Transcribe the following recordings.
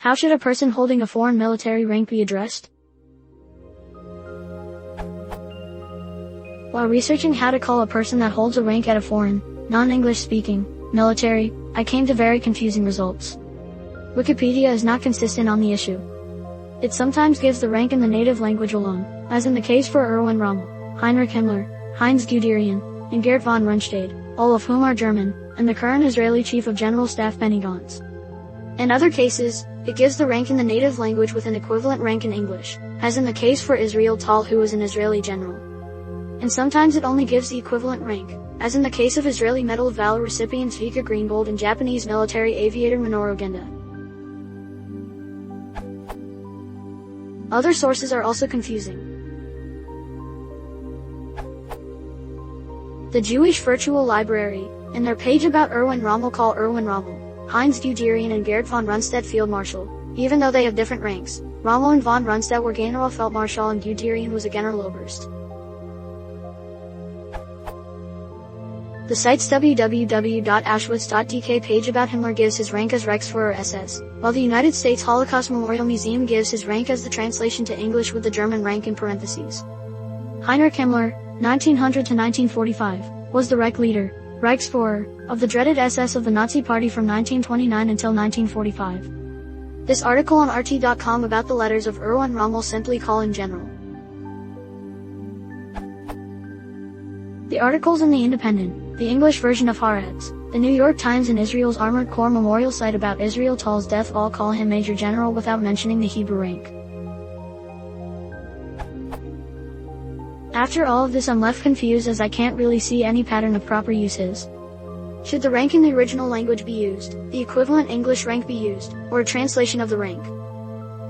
How should a person holding a foreign military rank be addressed? While researching how to call a person that holds a rank at a foreign, non-English speaking, military, I came to very confusing results. Wikipedia is not consistent on the issue. It sometimes gives the rank in the native language alone, as in the case for Erwin Rommel, Heinrich Himmler, Heinz Guderian, and Gerd von Rundstedt, all of whom are German, and the current Israeli Chief of General Staff Benny Gantz. In other cases, it gives the rank in the native language with an equivalent rank in English, as in the case for Israel Tal, who was an Israeli general. And sometimes it only gives the equivalent rank, as in the case of Israeli Medal of Valor recipients Vika Greengold and Japanese military aviator Minoru Genda. Other sources are also confusing. The Jewish Virtual Library, in their page about Erwin Rommel, call Erwin Rommel, Heinz Guderian and Gerd von Rundstedt Field Marshal, even though they have different ranks. Rommel and von Rundstedt were Generalfeldmarschall and Guderian was a Generaloberst. The site's www.auschwitz.dk page about Himmler gives his rank as Reichsführer SS, while the United States Holocaust Memorial Museum gives his rank as the translation to English with the German rank in parentheses. Heinrich Himmler, 1900 to 1945, was the Reich leader, Reichsführer, of the dreaded SS of the Nazi Party from 1929 until 1945. This article on RT.com about the letters of Erwin Rommel simply call him General. The articles in The Independent, the English version of Haaretz, the New York Times and Israel's Armored Corps Memorial site about Israel Tal's death all call him Major General without mentioning the Hebrew rank. After all of this, I'm left confused as I can't really see any pattern of proper uses. Should the rank in the original language be used, the equivalent English rank be used, or a translation of the rank?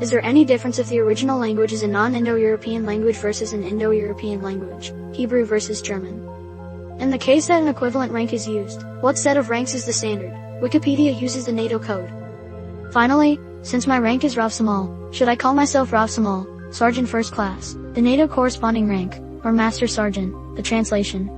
Is there any difference if the original language is a non-Indo-European language versus an Indo-European language, Hebrew versus German? In the case that an equivalent rank is used, what set of ranks is the standard? Wikipedia uses the NATO code. Finally, since my rank is Rav Samal, should I call myself Rav Samal, Sergeant First Class, the NATO corresponding rank, or Master Sergeant, the translation?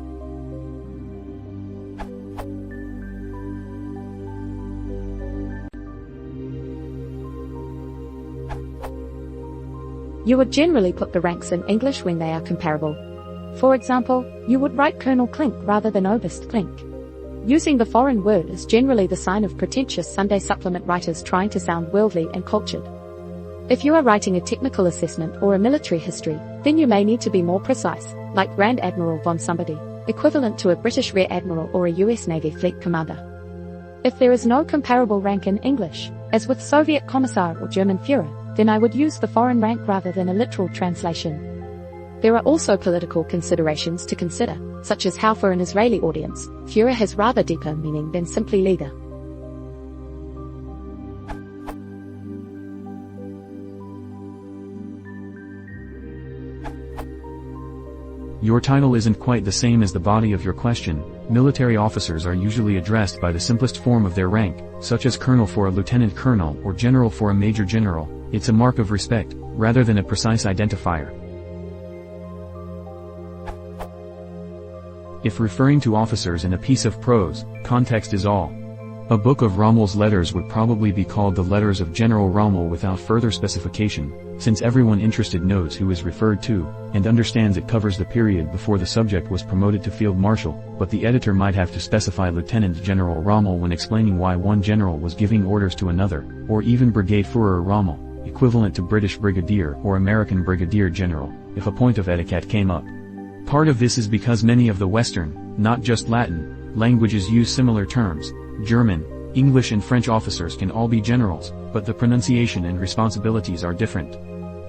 You would generally put the ranks in English when they are comparable. For example, you would write Colonel Klink rather than Oberst Klink. Using the foreign word is generally the sign of pretentious Sunday supplement writers trying to sound worldly and cultured. If you are writing a technical assessment or a military history, then you may need to be more precise, like Grand Admiral von somebody, equivalent to a British Rear Admiral or a US Navy Fleet Commander. If there is no comparable rank in English, as with Soviet Commissar or German Führer, then I would use the foreign rank rather than a literal translation. There are also political considerations to consider, such as how for an Israeli audience, Führer has rather deeper meaning than simply leader. Your title isn't quite the same as the body of your question. Military officers are usually addressed by the simplest form of their rank, such as colonel for a lieutenant colonel or general for a major general. It's a mark of respect, rather than a precise identifier. If referring to officers in a piece of prose, context is all. A book of Rommel's letters would probably be called the Letters of General Rommel without further specification, since everyone interested knows who is referred to, and understands it covers the period before the subject was promoted to Field Marshal, but the editor might have to specify Lieutenant General Rommel when explaining why one general was giving orders to another, or even Brigade Führer Rommel, equivalent to British Brigadier or American Brigadier General, if a point of etiquette came up. Part of this is because many of the Western, not just Latin, languages use similar terms. German, English and French officers can all be generals, but the pronunciation and responsibilities are different.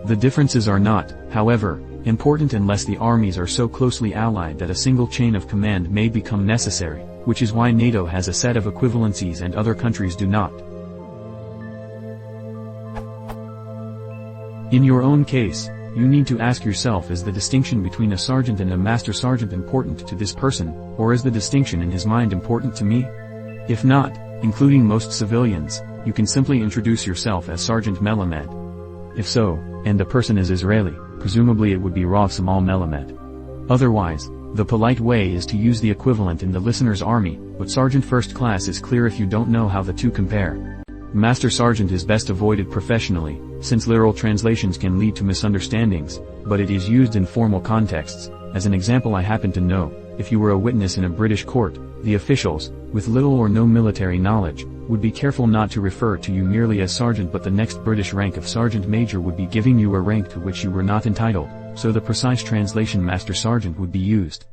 The differences are not, however, important unless the armies are so closely allied that a single chain of command may become necessary, which is why NATO has a set of equivalencies and other countries do not. In your own case, you need to ask yourself, is the distinction between a sergeant and a master sergeant important to this person, or is the distinction in his mind important to me? If not, including most civilians, you can simply introduce yourself as Sergeant Melamed. If so, and the person is Israeli, presumably it would be Rav Samal Melamed. Otherwise, the polite way is to use the equivalent in the listener's army, but Sergeant First Class is clear if you don't know how the two compare. Master Sergeant is best avoided professionally, since literal translations can lead to misunderstandings, but it is used in formal contexts. As an example, I happen to know, if you were a witness in a British court, the officials, with little or no military knowledge, would be careful not to refer to you merely as sergeant, but the next British rank of sergeant major would be giving you a rank to which you were not entitled, so the precise translation Master Sergeant would be used.